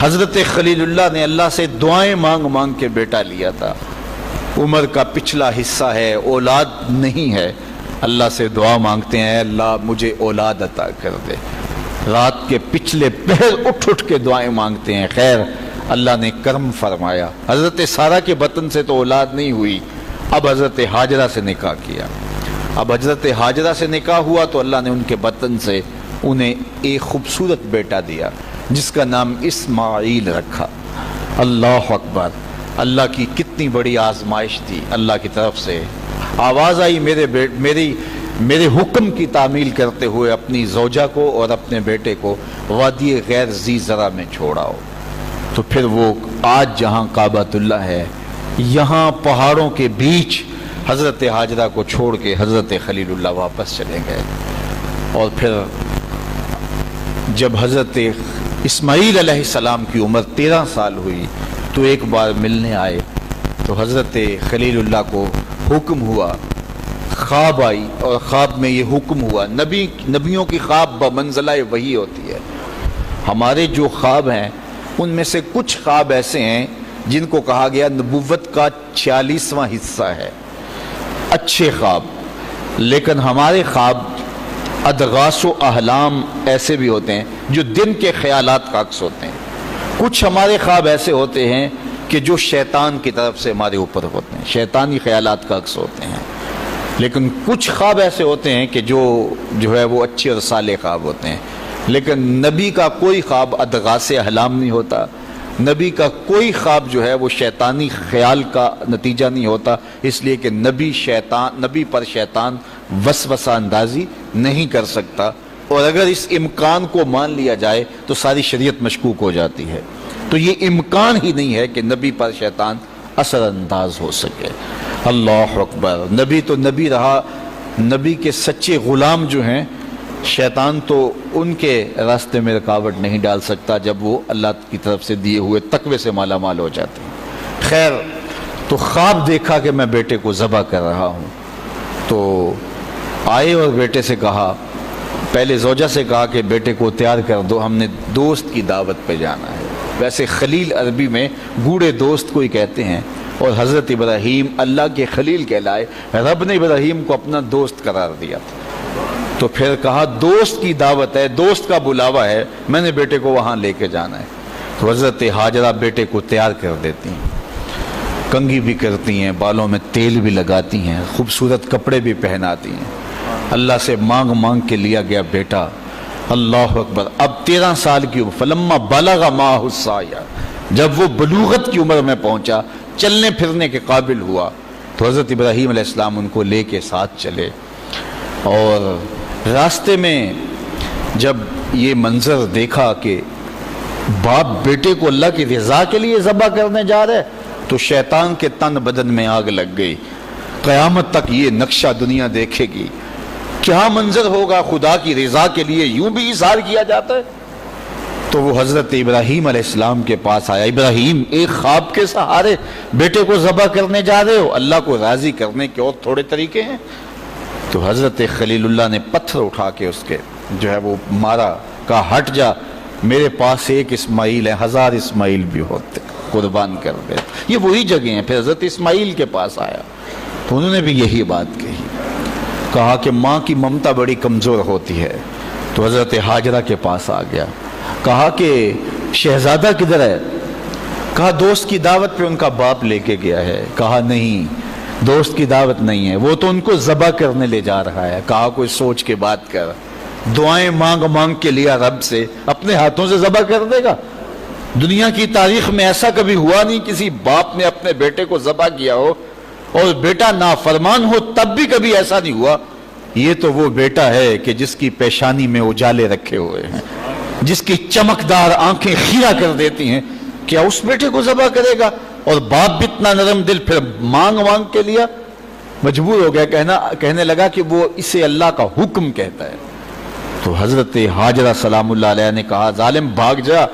حضرت خلیل اللہ نے اللہ سے دعائیں مانگ مانگ کے بیٹا لیا تھا. عمر کا پچھلا حصہ ہے، اولاد نہیں ہے، اللہ سے دعا مانگتے ہیں اللہ مجھے اولاد عطا کر دے. رات کے پچھلے پہر اٹھ اٹھ کے دعائیں مانگتے ہیں. خیر اللہ نے کرم فرمایا. حضرت سارہ کے بطن سے تو اولاد نہیں ہوئی، اب حضرت ہاجرہ سے نکاح کیا. اب حضرت ہاجرہ سے نکاح ہوا تو اللہ نے ان کے بطن سے انہیں ایک خوبصورت بیٹا دیا جس کا نام اسماعیل رکھا. اللہ اکبر، اللہ کی کتنی بڑی آزمائش تھی. اللہ کی طرف سے آواز آئی میرے حکم کی تعمیل کرتے ہوئے اپنی زوجہ کو اور اپنے بیٹے کو وادی غیر ذی زرع میں چھوڑاؤ. تو پھر وہ آج جہاں کعبۃ اللہ ہے، یہاں پہاڑوں کے بیچ حضرت ہاجرہ کو چھوڑ کے حضرت خلیل اللہ واپس چلے گئے. اور پھر جب حضرت اسماعیل علیہ السلام کی عمر 13 سال ہوئی تو ایک بار ملنے آئے تو حضرت خلیل اللہ کو حکم ہوا، خواب آئی اور خواب میں یہ حکم ہوا. نبیوں کی خواب بمنزلہ وحی ہوتی ہے. ہمارے جو خواب ہیں ان میں سے کچھ خواب ایسے ہیں جن کو کہا گیا نبوت کا 46واں حصہ ہے، اچھے خواب. لیکن ہمارے خواب ادغاث و احلام ایسے بھی ہوتے ہیں جو دن کے خیالات کا عکس ہوتے ہیں. کچھ ہمارے خواب ایسے ہوتے ہیں کہ جو شیطان کی طرف سے ہمارے اوپر ہوتے ہیں، شیطانی خیالات کا عکس ہوتے ہیں. لیکن کچھ خواب ایسے ہوتے ہیں کہ جو ہے وہ اچھے اور صالح خواب ہوتے ہیں. لیکن نبی کا کوئی خواب ادغاث احلام نہیں ہوتا. نبی کا کوئی خواب جو ہے وہ شیطانی خیال کا نتیجہ نہیں ہوتا، اس لیے کہ نبی پر شیطان وسوسہ اندازی نہیں کر سکتا. اور اگر اس امکان کو مان لیا جائے تو ساری شریعت مشکوک ہو جاتی ہے. تو یہ امکان ہی نہیں ہے کہ نبی پر شیطان اثر انداز ہو سکے. اللہ اکبر، نبی تو نبی رہا. نبی کے سچے غلام جو ہیں، شیطان تو ان کے راستے میں رکاوٹ نہیں ڈال سکتا جب وہ اللہ کی طرف سے دیے ہوئے تقوی سے مالا مال ہو جاتے ہیں. خیر تو خواب دیکھا کہ میں بیٹے کو ذبح کر رہا ہوں. تو آئے اور بیٹے سے کہا، پہلے زوجہ سے کہا کہ بیٹے کو تیار کر دو، ہم نے دوست کی دعوت پہ جانا ہے. ویسے خلیل عربی میں گوڑے دوست کو ہی کہتے ہیں. اور حضرت ابراہیم اللہ کے خلیل کہلائے، رب نے ابراہیم کو اپنا دوست قرار دیا تھا. تو پھر کہا دوست کی دعوت ہے، دوست کا بلاوا ہے، میں نے بیٹے کو وہاں لے کے جانا ہے. تو حضرت ہاجرہ بیٹے کو تیار کر دیتی ہیں، کنگھی بھی کرتی ہیں، بالوں میں تیل بھی لگاتی ہیں، خوبصورت کپڑے بھی پہناتی ہیں. اللہ سے مانگ مانگ کے لیا گیا بیٹا. اللہ اکبر. اب 13 سال کی عمر، فلما بلغ معہ السعی، جب وہ بلوغت کی عمر میں پہنچا، چلنے پھرنے کے قابل ہوا، تو حضرت ابراہیم علیہ السلام ان کو لے کے ساتھ چلے. اور راستے میں جب یہ منظر دیکھا کہ باپ بیٹے کو اللہ کی رضا کے لیے ذبح کرنے جا رہے تو شیطان کے تن بدن میں آگ لگ گئی. قیامت تک یہ نقشہ دنیا دیکھے گی، کیا منظر ہوگا خدا کی رضا کے لیے یوں بھی اظہار کیا جاتا ہے. تو وہ حضرت ابراہیم علیہ السلام کے پاس آیا. ابراہیم، ایک خواب کے سہارے بیٹے کو ذبح کرنے جا رہے ہو، اللہ کو راضی کرنے کے اور تھوڑے طریقے ہیں. تو حضرت خلیل اللہ نے پتھر اٹھا کے اس کے جو ہے وہ مارا، کہا ہٹ جا، میرے پاس ایک اسماعیل ہے، 1000 اسماعیل بھی ہوتے، قربان کر دے. یہ وہی جگہ ہیں. پھر حضرت اسماعیل کے پاس آیا تو انہوں نے بھی یہی بات کہی، کہا کہ ماں کی ممتا بڑی کمزور ہوتی ہے. تو حضرت ہاجرہ کے پاس آ گیا، کہا کہ شہزادہ کدھر ہے؟ کہا دوست کی دعوت پہ ان کا باپ لے کے گیا ہے. کہا نہیں، دوست کی دعوت نہیں ہے، وہ تو ان کو ذبح کرنے لے جا رہا ہے. کہا کوئی سوچ کے بات کر، دعائیں مانگ مانگ کے لیا رب سے، اپنے ہاتھوں سے ذبح کر دے گا؟ دنیا کی تاریخ میں ایسا کبھی ہوا نہیں کسی باپ نے اپنے بیٹے کو ذبح کیا ہو اور بیٹا نافرمان ہو، تب بھی کبھی ایسا نہیں ہوا. یہ تو وہ بیٹا ہے کہ جس کی پیشانی میں اجالے رکھے ہوئے ہیں، جس کی چمکدار آنکھیں خیرہ کر دیتی ہیں. کیا اس بیٹے کو ذبح کرے گا؟ اور باپ بھی اتنا نرم دل، پھر مانگ مانگ کے لیا، مجبور ہو گیا، کہنے لگا کہ وہ اسے اللہ کا حکم کہتا ہے. تو حضرت ہاجرہ سلام اللہ علیہ نے کہا ظالم بھاگ جا،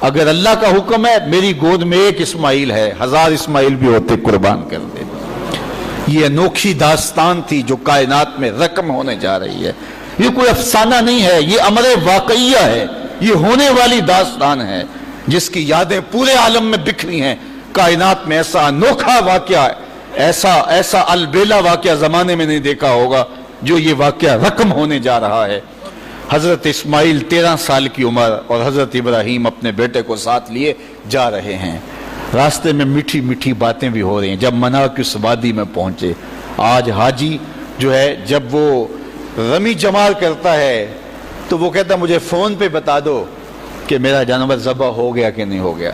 اگر اللہ کا حکم ہے میری گود میں ایک اسماعیل ہے، 1000 اسماعیل بھی ہوتے قربان کر دے. یہ انوکھی داستان تھی جو کائنات میں رقم ہونے جا رہی ہے. یہ کوئی افسانہ نہیں ہے، یہ امر واقعیہ ہے، یہ ہونے والی داستان ہے. جس کی یادیں پورے عالم میں بکھری ہیں. کائنات میں ایسا انوکھا واقعہ، ایسا البیلا واقعہ زمانے میں نہیں دیکھا ہوگا جو یہ واقعہ رقم ہونے جا رہا ہے. حضرت اسماعیل 13 سال کی عمر اور حضرت ابراہیم اپنے بیٹے کو ساتھ لیے جا رہے ہیں. راستے میں میٹھی میٹھی باتیں بھی ہو رہی ہیں. جب منا کی اس وادی میں پہنچے، آج حاجی جو ہے جب وہ رمی جمار کرتا ہے تو وہ کہتا مجھے فون پہ بتا دو کہ میرا جانور ذبح ہو گیا کہ نہیں ہو گیا.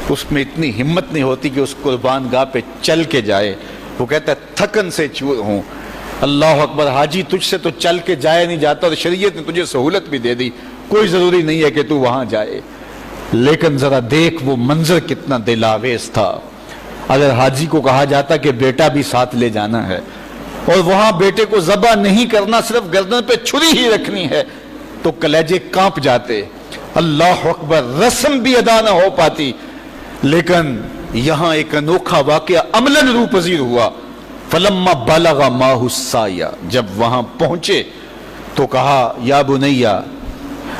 اس میں اتنی ہمت نہیں ہوتی کہ اس قربان گاہ پہ چل کے جائے. وہ کہتا ہے تھکن سے چور ہوں. اللہ اکبر، حاجی تجھ سے تو چل کے جایا نہیں جاتا اور شریعت نے تجھے سہولت بھی دے دی، کوئی ضروری نہیں ہے کہ تو وہاں جائے. لیکن ذرا دیکھ وہ منظر کتنا دل آویز تھا. اگر حاجی کو کہا جاتا کہ بیٹا بھی ساتھ لے جانا ہے اور وہاں بیٹے کو ذبح نہیں کرنا، صرف گردن پہ چھری ہی رکھنی ہے، تو کلیجے کانپ جاتے. اللہ اکبر، رسم بھی ادا نہ ہو پاتی. لیکن یہاں ایک انوکھا واقعہ عملاً روح پذیر ہوا. فلما بلغ ماہ السعی، جب وہاں پہنچے تو کہا یا بنیا،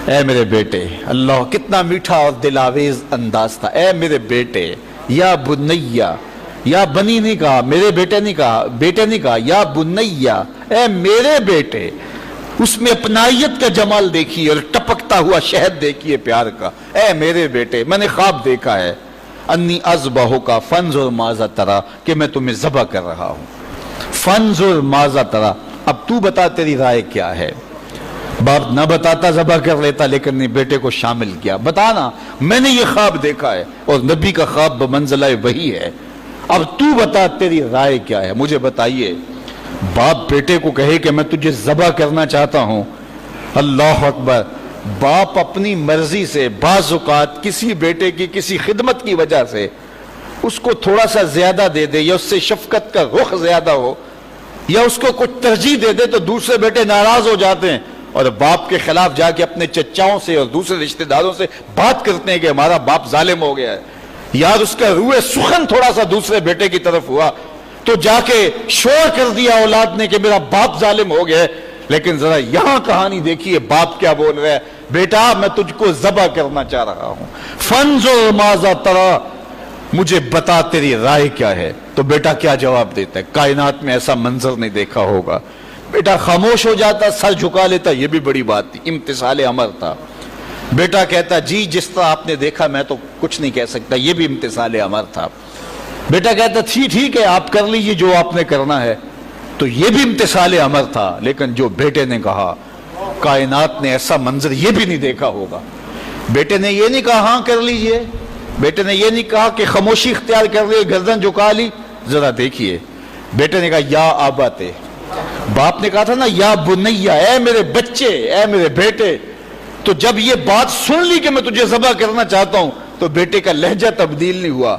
اے میرے بیٹے. اللہ کتنا میٹھا اور دلاویز انداز تھا. اے میرے بیٹے، یا بنیا، یا بنی نہیں کہا، میرے بیٹے نہیں کہا، بیٹے نہیں کہا، یا بنیا، اے میرے بیٹے. اس میں اپنائیت کا جمال دیکھیے اور ٹپکتا ہوا شہد دیکھیے پیار کا. اے میرے بیٹے، میں نے خواب دیکھا ہے، انی اذبحک فانظر ماذا تری، کہ میں تمہیں ذبح کر رہا ہوں. فانظر ماذا تری، اب تو بتا تیری رائے کیا ہے. باپ نہ بتاتا ذبح کر لیتا، لیکن نے بیٹے کو شامل کیا. بتانا، میں نے یہ خواب دیکھا ہے اور نبی کا خواب بمنزلہ وحی ہے. اب تو بتا تیری رائے کیا ہے، مجھے بتائیے. باپ بیٹے کو کہے کہ میں تجھے ذبح کرنا چاہتا ہوں. اللہ اکبر، باپ اپنی مرضی سے بعض اوقات کسی بیٹے کی کسی خدمت کی وجہ سے اس کو تھوڑا سا زیادہ دے دے، یا اس سے شفقت کا رخ زیادہ ہو، یا اس کو کچھ ترجیح دے دے، تو دوسرے بیٹے ناراض ہو جاتے ہیں اور باپ کے خلاف جا کے اپنے چچاؤں سے اور دوسرے رشتہ داروں سے بات کرتے ہیں کہ ہمارا باپ ظالم ہو گیا ہے. یار اس کا روح سخن تھوڑا سا دوسرے بیٹے کی طرف ہوا تو جا کے شور کر دیا اولاد نے کہ میرا باپ ظالم ہو گیا ہے. لیکن ذرا یہاں کہانی دیکھیے باپ کیا بول رہا ہے. بیٹا میں تجھ کو ذبح کرنا چاہ رہا ہوں. فانظر ماذا تری، مجھے بتا تیری رائے کیا ہے. تو بیٹا کیا جواب دیتا ہے؟ کائنات میں ایسا منظر نہیں دیکھا ہوگا. بیٹا خاموش ہو جاتا، سر جھکا لیتا. یہ بھی بڑی بات تھی، امتثال امر تھا. بیٹا کہتا جی جس طرح آپ نے دیکھا میں تو کچھ نہیں کہہ سکتا. یہ بھی امتثال امر تھا. بیٹا کہتا ٹھیک ہے آپ کر لیجیے جو آپ نے کرنا ہے. تو یہ بھی امتثال امر تھا. لیکن جو بیٹے نے کہا، کائنات نے ایسا منظر یہ بھی نہیں دیکھا ہوگا. بیٹے نے یہ نہیں کہا ہاں کر لیجئے، بیٹے نے یہ نہیں کہا کہ خاموشی اختیار کر لی، گردن جھکا لی. ذرا دیکھیے، بیٹے نے کہا یا آباتے. باپ نے کہا تھا نا یا بنیا، اے میرے بچے، اے میرے بیٹے. تو جب یہ بات سن لی کہ میں تجھے ذبح کرنا چاہتا ہوں تو بیٹے کا لہجہ تبدیل نہیں ہوا.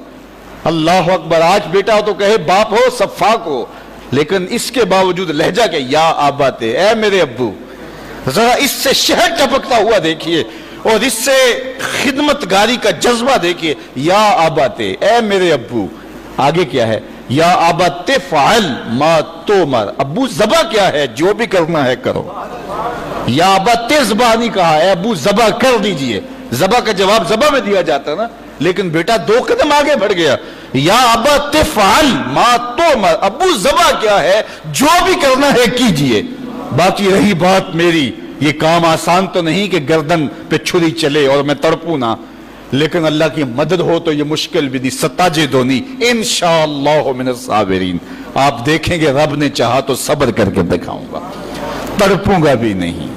اللہ اکبر، آج بیٹا ہو تو کہے باپ ہو سفاک ہو، لیکن اس کے باوجود لہجہ کہ یا آباتے، اے میرے ابو. ذرا اس سے شہد ٹپکتا ہوا دیکھیے اور اس سے خدمت گاری کا جذبہ دیکھیے. یا آباتے، اے میرے ابو. آگے کیا ہے؟ یا آباتے فعل ما تومر، ابو ذبح کیا ہے، جو بھی کرنا ہے کرو. یا آباتے ذبح نہیں کہا، اے ابو ذبح کر دیجئے. ذبح کا جواب ذبح میں دیا جاتا نا، لیکن بیٹا 2 قدم آگے بڑھ گیا. یا آباتے فعل ما تومر، ابو ذبح کیا ہے، جو بھی کرنا ہے کیجئے. باقی رہی بات میری، یہ کام آسان تو نہیں کہ گردن پہ چھری چلے اور میں تڑپوں نہ، لیکن اللہ کی مدد ہو تو یہ مشکل بھی نہیں. ستاجدونی انشاءاللہ من الصابرین. آپ دیکھیں گے رب نے چاہا تو صبر کر کے دکھاؤں گا، تڑپوں گا بھی نہیں.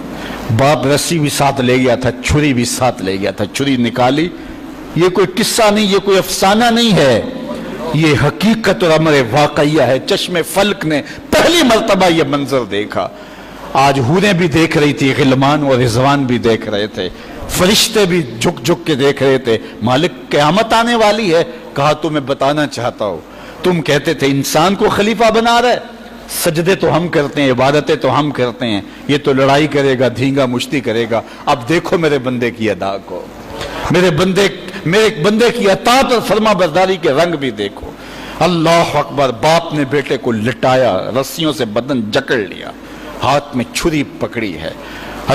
باپ رسی بھی ساتھ لے گیا تھا، چھری بھی ساتھ لے گیا تھا. چھری نکالی. یہ کوئی قصہ نہیں، یہ کوئی افسانہ نہیں ہے، یہ حقیقت اور امر واقعیہ ہے. چشم فلک نے پہلی مرتبہ یہ منظر دیکھا. آج حوریں بھی دیکھ رہی تھی، غلمان اور رضوان بھی دیکھ رہے تھے، فرشتے بھی جھک جھک کے دیکھ رہے تھے. مالک قیامت آنے والی ہے. کہا تمہیں بتانا چاہتا ہوں، تم کہتے تھے انسان کو خلیفہ بنا رہے، سجدے تو ہم کرتے ہیں، عبادتیں تو ہم کرتے ہیں، یہ تو لڑائی کرے گا، دھینگا مشتی کرے گا. اب دیکھو میرے بندے کی ادا کو، میرے بندے کی اطاعت اور فرما برداری کے رنگ بھی دیکھو. اللہ اکبر. باپ نے بیٹے کو لٹایا، رسیوں سے بدن جکڑ لیا، ہاتھ میں چھری پکڑی ہے.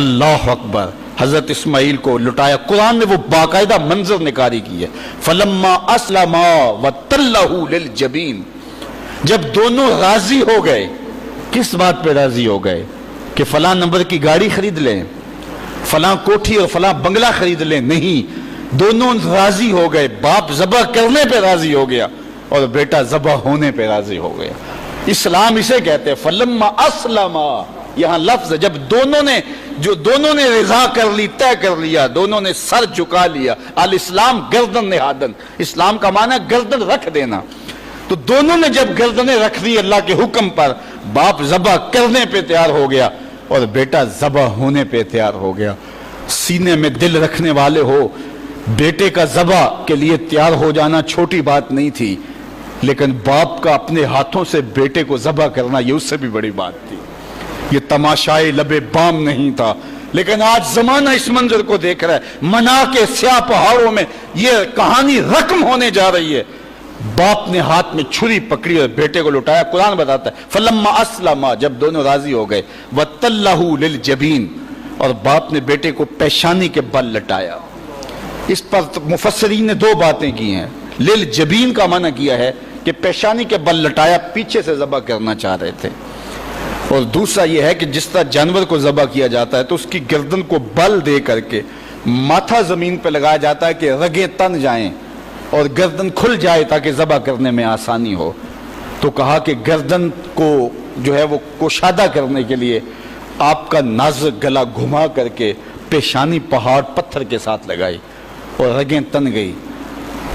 اللہ اکبر. حضرت اسماعیل کو لٹایا. قرآن نے وہ باقاعدہ منظر نکاری کی ہے. فلما اسلما وتلہ للجبین، جب دونوں راضی ہو گئے. کس بات پہ راضی ہو گئے؟ کہ فلاں نمبر کی گاڑی خرید لیں، فلاں کوٹھی اور فلاں بنگلہ خرید لیں. نہیں، دونوں راضی ہو گئے. باپ ذبح کرنے پہ راضی ہو گیا اور بیٹا ذبح ہونے پہ راضی ہو گیا. اسلام اسے کہتے ہیں فلما اسلما. یہاں لفظ جب دونوں نے رضا کر لی، طے کر لیا، دونوں نے سر جھکا لیا. الاسلام گردن نہادن، اسلام کا معنی گردن رکھ دینا. تو دونوں نے جب گردنیں رکھ دی اللہ کے حکم پر، باپ ذبح کرنے پہ تیار ہو گیا اور بیٹا ذبح ہونے پہ تیار ہو گیا. سینے میں دل رکھنے والے ہو، بیٹے کا ذبح کے لیے تیار ہو جانا چھوٹی بات نہیں تھی، لیکن باپ کا اپنے ہاتھوں سے بیٹے کو ذبح کرنا یہ اس سے بھی بڑی بات تھی. یہ تماشائے لبے بام نہیں تھا. لیکن آج زمانہ اس منظر کو دیکھ رہا ہے. منا کے سیاہ پہاڑوں میں یہ کہانی رقم ہونے جا رہی ہے. باپ نے ہاتھ میں چھری پکڑی اور بیٹے کو لٹایا. قرآن بتاتا ہے فلما اسلما، جب دونوں راضی ہو گئے، وتلہ للجبین، اور باپ نے بیٹے کو پیشانی کے بل لٹایا. اس پر مفسرین نے دو باتیں کی ہیں. للجبین کا معنی کیا ہے کہ پیشانی کے بل لٹایا، پیچھے سے ذبح کرنا چاہ رہے تھے. اور دوسرا یہ ہے کہ جس طرح جانور کو ذبح کیا جاتا ہے تو اس کی گردن کو بل دے کر کے ماتھا زمین پہ لگایا جاتا ہے کہ رگیں تن جائیں اور گردن کھل جائے تاکہ ذبح کرنے میں آسانی ہو. تو کہا کہ گردن کو جو ہے وہ کشادہ کرنے کے لیے آپ کا نازک گلا گھما کر کے پیشانی پہاڑ پتھر کے ساتھ لگائی اور رگیں تن گئی.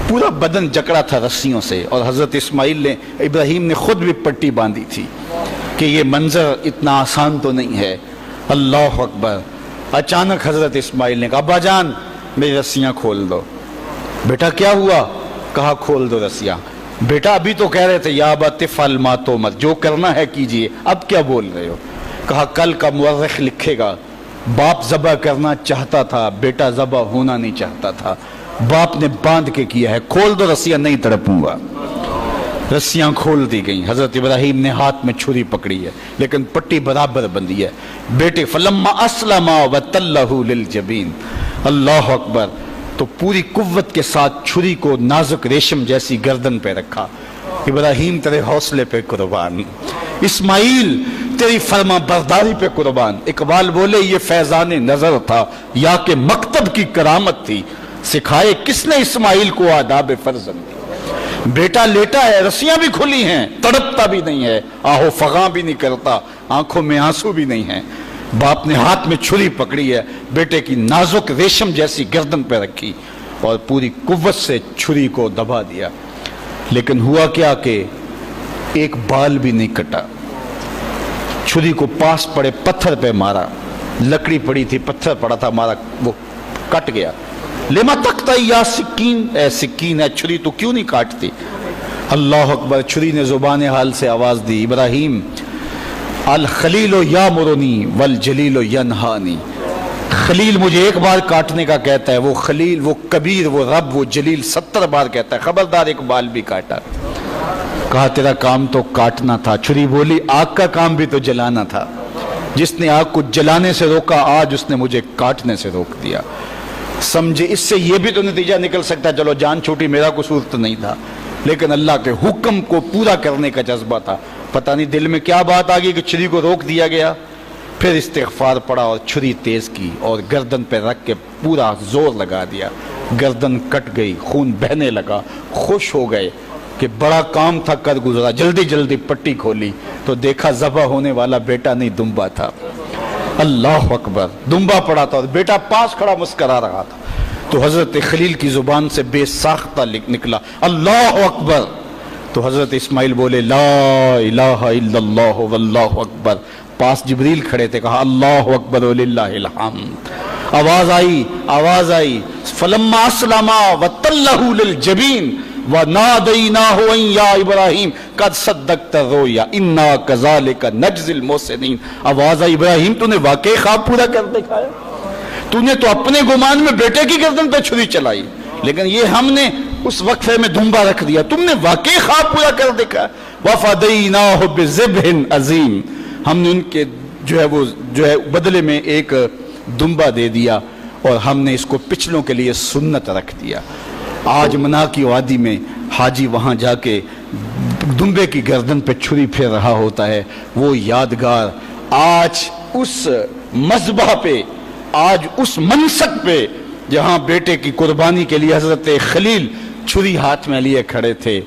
پورا بدن جکڑا تھا رسیوں سے، اور حضرت ابراہیم نے خود بھی پٹی باندھی تھی کہ یہ منظر اتنا آسان تو نہیں ہے. اللہ اکبر. اچانک حضرت اسماعیل نے کہا ابا جان میری رسیاں کھول دو. بیٹا کیا ہوا؟ کہا کھول دو رسیاں. بیٹا ابھی تو کہہ رہے تھے یا ابت افعل ما تؤمر، جو کرنا ہے کیجئے، اب کیا بول رہے ہو؟ کہا کل کا مورخ لکھے گا باپ ذبح کرنا چاہتا تھا، بیٹا ذبح ہونا نہیں چاہتا تھا. باپ نے باندھ کے کیا ہے. کھول دو رسیاں، نہیں تڑپوں گا. رسیاں کھول دی گئیں. حضرت ابراہیم نے ہاتھ میں چھری پکڑی ہے لیکن پٹی برابر بندھی ہے. بیٹے فلما اسلما وتلہ للجبین. اللہ اکبر. تو پوری قوت کے ساتھ چھری کو نازک ریشم جیسی گردن پہ رکھا. ابراہیم تیرے حوصلے پہ قربان، اسماعیل تیری فرما برداری پہ قربان. اقبال بولے یہ فیضان نظر تھا یا کہ مکتب کی کرامت تھی، سکھائے کس نے اسماعیل کو آداب فرزند. بیٹا لیٹا ہے، رسیاں بھی کھلی ہیں، تڑپتا بھی نہیں ہے، آہو فغاں بھی نہیں کرتا، آنکھوں میں آنسو بھی نہیں ہے. باپ نے ہاتھ میں چھری پکڑی ہے، بیٹے کی نازک ریشم جیسی گردن پہ رکھی اور پوری قوت سے چھری کو دبا دیا. لیکن ہوا کیا کہ ایک بال بھی نہیں کٹا. چھری کو پاس پڑے پتھر پہ مارا، لکڑی پڑی تھی، پتھر پڑا تھا، مارا، وہ کٹ گیا. لما تقطعی یا سکین، اے سکین ہے چھری تو کیوں نہیں کاٹتی؟ اللہ اکبر. چھری نے زبان حال سے آواز دی ابراہیم الخلیل یامرنی والجلیل ینہانی. خلیل مجھے ایک بار کاٹنے کا کہتا ہے، وہ خلیل، وہ کبیر، وہ رب، وہ جلیل 70 بار کہتا ہے خبردار ایک بال بھی کاٹا. کہا تیرا کام تو کاٹنا تھا. چھری بولی آگ کا کام بھی تو جلانا تھا. جس نے آگ کو جلانے سے روکا آج اس نے مجھے کاٹنے سے روک دیا. سمجھے اس سے یہ بھی تو نتیجہ نکل سکتا ہے چلو جان چھوٹی، میرا قصور تو نہیں تھا، لیکن اللہ کے حکم کو پورا کرنے کا جذبہ تھا. پتہ نہیں دل میں کیا بات آ گئی کہ چھری کو روک دیا گیا. پھر استغفار پڑا اور چھری تیز کی اور گردن پہ رکھ کے پورا زور لگا دیا. گردن کٹ گئی، خون بہنے لگا. خوش ہو گئے کہ بڑا کام تھا کر گزرا. جلدی جلدی پٹی کھولی تو دیکھا ذبح ہونے والا بیٹا نہیں دمبا تھا. اللہ اکبر. دمبا پڑا تھا اور بیٹا پاس کھڑا مسکرا رہا تھا. تو حضرت خلیل کی زبان سے بے ساختہ نکلا اللہ اکبر. تو حضرت اسماعیل بولے لا الہ الا اللہ واللہ اکبر. پاس جبریل کھڑے تھے، کہا اللہ اکبر وللہ الحمد. آواز آئی فلما اسلما وتلہ للجبین ونادیناہ ان یا ابراہیم قد صدقت الرؤیا انا کذالک نجزی المحسنین. آواز آئی ابراہیم تو نے واقعی خواب پورا کر دکھایا. تو نے تو اپنے گمان میں بیٹے کی گردن پہ چھری چلائی، لیکن یہ ہم نے اس وقفے میں دھمبا رکھ دیا. تم نے واقعی خواب پورا کر دکھا. وفدیناہ بذبح عظیم. ہم نے ان کے جو ہے بدلے میں ایک دمبا دے دیا اور ہم نے اس کو پچھلوں کے لیے سنت رکھ دیا۔ آج منا کی وادی میں حاجی وہاں جا کے دمبے کی گردن پہ چھری پھیر رہا ہوتا ہے، وہ یادگار آج اس مذبح پہ، آج اس منصب پہ جہاں بیٹے کی قربانی کے لیے حضرت خلیل چھری ہاتھ میں لیے کھڑے تھے،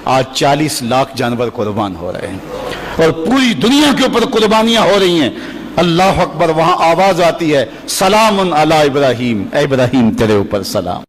آج 40 لاکھ جانور قربان ہو رہے ہیں اور پوری دنیا کے اوپر قربانیاں ہو رہی ہیں۔ اللہ اکبر، وہاں آواز آتی ہے سلام علی ابراہیم، اے ابراہیم تیرے اوپر سلام۔